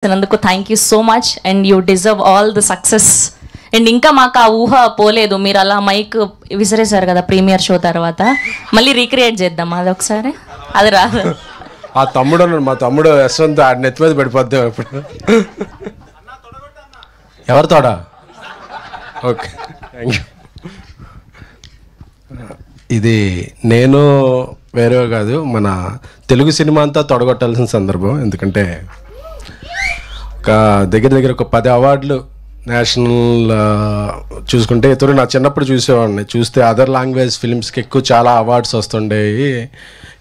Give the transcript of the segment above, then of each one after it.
నందుకు thank you so much and you deserve all the success. And ఇంకా మాకు ఆ ఊహ పోలేదు, మీరు అలా మైక్ విసిరేశారు కదా ప్రీమియర్ షో తర్వాత, మళ్ళీ రీక్రియేట్ చేద్దాం అది ఒకసారి. అది రాదు. ఆ తమ్ముడు మా తమ్ముడు యశ్వంత్ ఆడి నెత్తి మీద పడిపోద్దాం ఇప్పుడు. ఎవరితోడా? Okay, thank you. ఇది నేను వేరే కాదు, మన తెలుగు సినిమా అంతా తొడగొట్టాల్సిన సందర్భం. ఎందుకంటే ఒక దగ్గర ఒక 10 అవార్డులు నేషనల్ చూసుకుంటే, ఇతరు నా చిన్నప్పుడు చూసేవాడిని. చూస్తే అదర్ లాంగ్వేజ్ ఫిలిమ్స్కి ఎక్కువ చాలా అవార్డ్స్ వస్తుండేవి.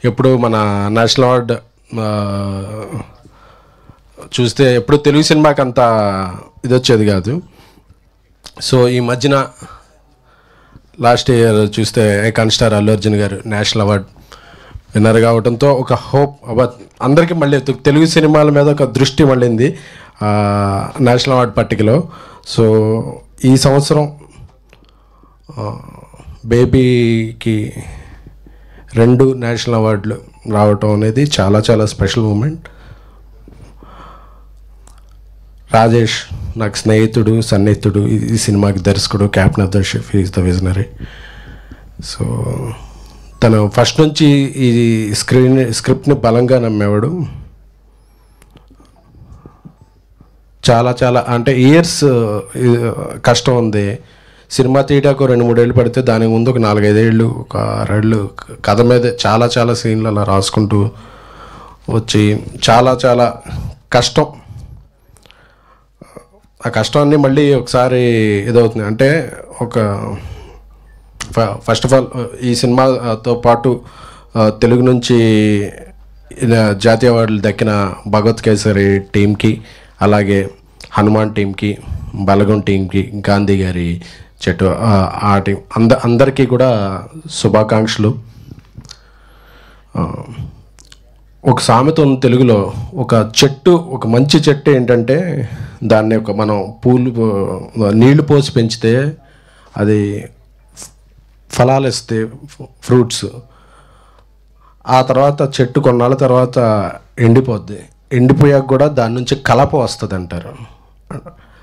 ఎప్పుడు మన నేషనల్ అవార్డు చూస్తే ఎప్పుడు తెలుగు సినిమాకి అంత ఇది వచ్చేది కాదు. సో ఈ మధ్యన లాస్ట్ ఇయర్ చూస్తే ఐకాన్ స్టార్ అల్లు అర్జున్ గారు నేషనల్ అవార్డ్ విన్నర్ కావడంతో ఒక హోప్ అందరికీ మళ్ళీ తెలుగు సినిమాల మీద ఒక దృష్టి మళ్ళింది నేషనల్ అవార్డ్ పట్టికలో. సో ఈ సంవత్సరం బేబీకి 2 నేషనల్ అవార్డులు రావటం అనేది చాలా చాలా స్పెషల్ మూమెంట్. రాజేష్ నాకు స్నేహితుడు, సన్నిహితుడు. ఈ సినిమాకి దర్శకుడు, captain of the ship, is the visionary. So తను ఫస్ట్ నుంచి ఈ స్క్రిప్ట్ని బలంగా నమ్మేవాడు. చాలా చాలా అంటే ఇయర్స్ కష్టం ఉంది. సినిమా తీయడానికి 2-3 ఏళ్ళు పడితే దానికి ముందు ఒక 4-5 ఏళ్ళు, ఒక 6 ఏళ్ళు కథ మీద చాలా చాలా సీన్లు అలా రాసుకుంటూ వచ్చి చాలా చాలా కష్టం. ఆ కష్టాన్ని మళ్ళీ ఒకసారి ఇదవుతుంది. అంటే ఒక ఫస్ట్ ఆఫ్ ఆల్ ఈ సినిమాతో పాటు తెలుగు నుంచి జాతీయ అవార్డులు దక్కిన భగవత్ కేసరి టీంకి, అలాగే హనుమాన్ టీంకి, బలగం టీంకి, గాంధీ గారి చెట్టు ఆ టీం అందరికీ కూడా శుభాకాంక్షలు. ఒక సామెత ఉంది తెలుగులో, ఒక చెట్టు, ఒక మంచి చెట్టు ఏంటంటే దాన్ని మనం నీళ్లు పోసి పెంచితే అది ఫలాలు ఇస్తే, ఫ్రూట్స్. ఆ తర్వాత చెట్టు కొన్నాళ్ళ తర్వాత ఎండిపోద్ది. ఎండిపోయాక కూడా దాని నుంచి కలప వస్తుంది అంటారు.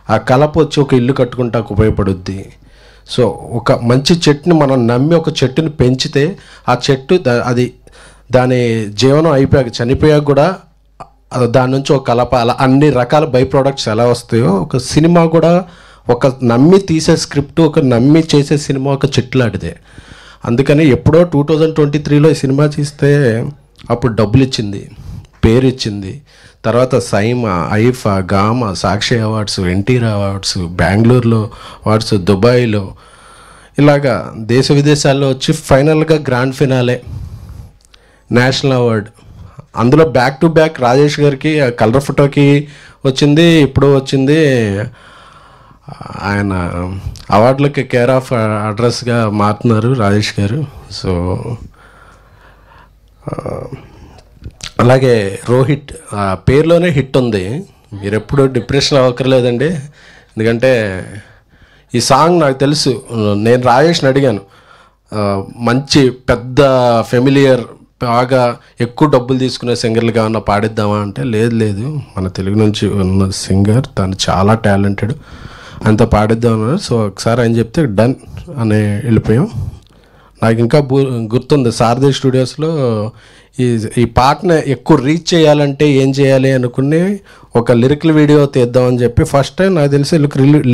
ఆ కలప వచ్చి ఒక ఇల్లు కట్టుకుంటాకు ఉపయోగపడుద్ది. సో ఒక మంచి చెట్టుని మనం నమ్మి ఒక చెట్టుని పెంచితే ఆ చెట్టు అది దాని జీవనం అయిపోయాక, చనిపోయాక కూడా దాని నుంచి ఒక కలప, అలా అన్ని రకాల బై ప్రోడక్ట్స్ ఎలా వస్తాయో ఒక సినిమా కూడా ఒక నమ్మి తీసే స్క్రిప్ట్, ఒక నమ్మి చేసే సినిమా ఒక చెట్టు లాంటిదే. అందుకని ఎప్పుడో 2023లో ఈ సినిమా తీస్తే అప్పుడు డబ్బులు ఇచ్చింది, పేరు ఇచ్చింది. తర్వాత సైమా, ఐఫా, గామా, సాక్షి అవార్డ్స్, ఎన్టీఆర్ అవార్డ్స్, బెంగళూరులో అవార్డ్స్, దుబాయ్లో, ఇలాగా దేశ విదేశాల్లో వచ్చి ఫైనల్గా గ్రాండ్ ఫినాలే నేషనల్ అవార్డ్. అందులో బ్యాక్ టు బ్యాక్ రాజేష్ గారికి కలర్ ఫోటోకి వచ్చింది, ఇప్పుడు వచ్చింది. ఆయన అవార్డులకి కేర్ ఆఫ్ అడ్రస్గా మారుతున్నారు రాజేష్ గారు. సో అలాగే రోహిత్ పేరులోనే హిట్ ఉంది. మీరు ఎప్పుడు డిప్రెషన్ అవ్వక్కర్లేదండి. ఎందుకంటే ఈ సాంగ్ నాకు తెలుసు. నేను రాజేష్ని అడిగాను, మంచి పెద్ద ఫెమిలియర్, బాగా ఎక్కువ డబ్బులు తీసుకునే సింగర్లుగా ఉన్న పాడిద్దామా అంటే, లేదు మన తెలుగు నుంచి ఉన్న సింగర్, తను చాలా టాలెంటెడ్, అంత పాడిద్దామన్నారు. సో ఒకసారి ఆయన చెప్తే డన్ అని వెళ్ళిపోయాం. నాకు ఇంకా గుర్తుంది, సారథి స్టూడియోస్లో ఈ పాటని ఎక్కువ రీచ్ చేయాలంటే ఏం చేయాలి అనుకుని ఒక లిరికల్ వీడియో తీద్దామని చెప్పి ఫస్ట్ టైం నాకు తెలిసి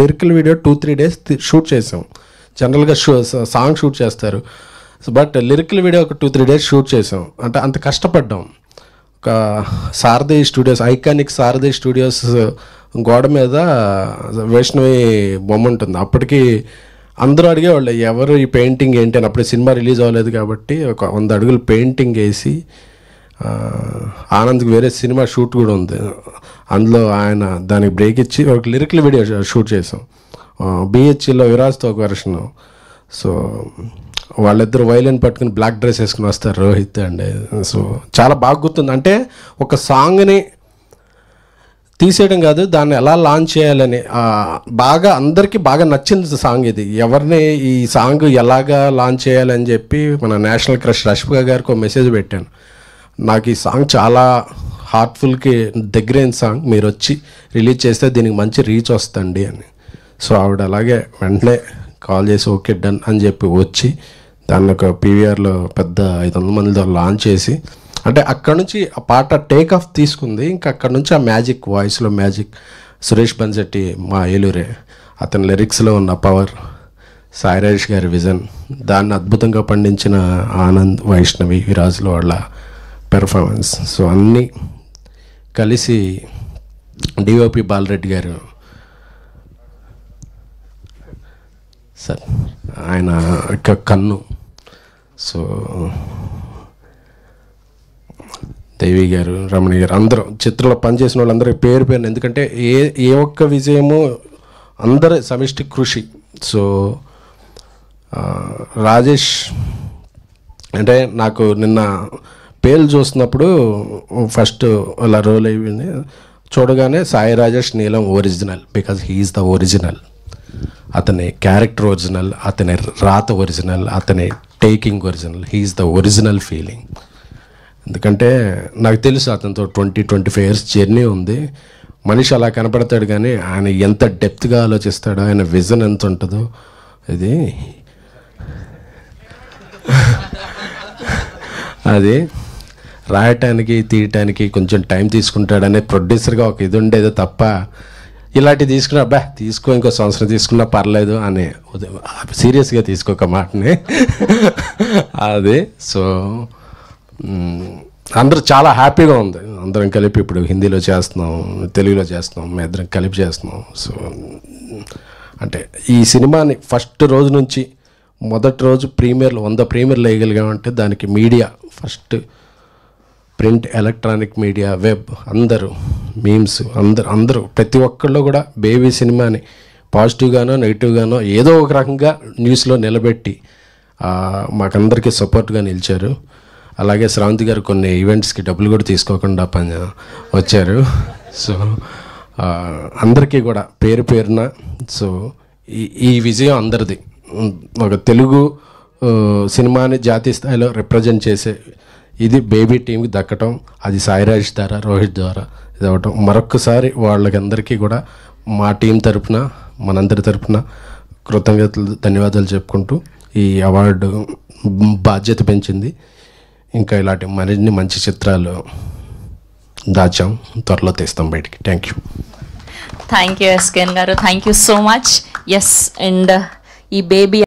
లిరికల్ వీడియో 2-3 డేస్ షూట్ చేసాం. జనరల్గా సాంగ్ షూట్ చేస్తారు, బట్ లిరికల్ వీడియో ఒక 2-3 డేస్ షూట్ చేసాం. అంటే అంత కష్టపడ్డాం. ఒక సారథి స్టూడియోస్, ఐకానిక్ సారథి స్టూడియోస్ గోడ మీద వైష్ణవి బొమ్మ ఉంటుంది. అప్పటికి అందరూ అడిగేవాళ్ళు ఎవరు ఈ పెయింటింగ్ ఏంటి అని. అప్పుడు సినిమా రిలీజ్ అవ్వలేదు కాబట్టి ఒక 100 అడుగులు పెయింటింగ్ వేసి, ఆనంద్కి వేరే సినిమా షూట్ కూడా ఉంది, అందులో ఆయన దానికి బ్రేక్ ఇచ్చి ఒక లిరికల్ వీడియో షూట్ చేసాం. బిహెచ్లో విరాజ్తో ఒక వెర్షన్. సో వాళ్ళిద్దరు వైలిన్ పట్టుకుని బ్లాక్ డ్రెస్ వేసుకుని వస్తారు, రోహిత్ అండ్. సో చాలా బాగా గుర్తుంది. అంటే ఒక సాంగ్ని తీసేయడం కాదు, దాన్ని ఎలా లాంచ్ చేయాలని బాగా అందరికీ బాగా నచ్చింది సాంగ్ ఇది. ఎవరిని ఈ సాంగ్ ఎలాగా లాంచ్ చేయాలని చెప్పి మన నేషనల్ క్రష్ రష్మిక గారికి ఒక మెసేజ్ పెట్టాను. నాకు ఈ సాంగ్ చాలా హార్ట్ఫుల్కి దగ్గరైన సాంగ్, మీరు వచ్చి రిలీజ్ చేస్తే దీనికి మంచి రీచ్ వస్తుంది అని. సో ఆవిడ అలాగే వెంటనే కాల్ చేసి ఓకే డన్ అని చెప్పి వచ్చి దాన్ని ఒక పీవీఆర్లో పెద్ద 500 మందితో లాంచ్ చేసి, అంటే అక్కడ నుంచి ఆ పాట టేక్ ఆఫ్ తీసుకుంది. ఇంకా అక్కడ నుంచి ఆ మ్యాజిక్, వాయిస్లో మ్యాజిక్, సురేష్ బన్సెట్టి మా ఏలూరే, అతని లిరిక్స్లో ఉన్న పవర్, సాయిరాజేష్ గారి విజన్, దాన్ని అద్భుతంగా పండించిన ఆనంద్, వైష్ణవి, విరాజ్లో వాళ్ళ పెర్ఫార్మెన్స్. సో అన్నీ కలిసి డిఓపి బాలరెడ్డి గారు సార్, ఆయన యొక్క కన్ను. సో దేవి గారు, రమణి గారు, అందరూ చిత్రంలో పనిచేసిన వాళ్ళందరూ పేరు పేరుని, ఎందుకంటే ఏ ఒక్క విజయము అందరి సమిష్టి కృషి. సో రాజేష్ అంటే నాకు నిన్న పేర్లు చూస్తున్నప్పుడు ఫస్ట్ అలా రోల్ అయ్యింది, చూడగానే Sai Rajesh Neelam original, because he is the original. అతని క్యారెక్టర్ ఒరిజినల్, అతని రాత ఒరిజినల్, అతని taking original, he is the original feeling. ఎందుకంటే నాకు తెలుసు అతనితో 20-25 ఇయర్స్ జర్నీ ఉంది. మనిషి అలా కనపడతాడు కానీ ఆయన ఎంత డెప్త్గా ఆలోచిస్తాడో, ఆయన విజన్ ఎంత ఉంటుందో, ఇది అది రాయటానికి తీయటానికి కొంచెం టైం తీసుకుంటాడనే ప్రొడ్యూసర్గా ఒక ఇది ఉండేది తప్ప, ఇలాంటివి తీసుకున్నా అబ్బా తీసుకో, ఇంకో సంవత్సరం తీసుకున్నా పర్లేదు అని సీరియస్గా తీసుకోక మాటని అది. సో అందరూ చాలా హ్యాపీగా ఉంది. అందరం కలిపి ఇప్పుడు హిందీలో చేస్తున్నాం, తెలుగులో చేస్తున్నాం, మేము ఇద్దరం కలిపి చేస్తున్నాం. సో అంటే ఈ సినిమాని ఫస్ట్ రోజు నుంచి, మొదటి రోజు ప్రీమియర్లు 100 ప్రీమియర్లు వేయగలిగామంటే దానికి media first, print, electronic media, web, అందరూ మీమ్స్, అందరూ ప్రతి ఒక్కళ్ళు కూడా బేబీ సినిమాని పాజిటివ్గానో నెగిటివ్గానో ఏదో ఒక రకంగా న్యూస్లో నిలబెట్టి మాకందరికీ సపోర్ట్గా నిలిచారు. అలాగే శ్రావంతి గారు కొన్ని ఈవెంట్స్కి డబ్బులు కూడా తీసుకోకుండా వచ్చారు. సో అందరికీ కూడా పేరు పేరున. సో ఈ విజయం అందరిది. ఒక తెలుగు సినిమాని జాతీయ స్థాయిలో రిప్రజెంట్ చేసే ఇది బేబీ టీంకి దక్కటం, అది సాయిరాజ్ ద్వారా, రోహిత్ ద్వారా ఇది అవ్వటం, మరొక్కసారి వాళ్ళకందరికీ కూడా మా టీం తరపున, మనందరి తరపున కృతజ్ఞతలు, ధన్యవాదాలు చెప్పుకుంటూ ఈ అవార్డు బాధ్యత పెంచింది. ఇంకా ఇలాంటి మరిన్ని మంచి చిత్రాలు దాచాం, త్వరలో తీస్తాం బయటికి. థ్యాంక్ యూ ఎస్కేఎన్ గారు, thank you so much. Yes, and ఈ బేబీ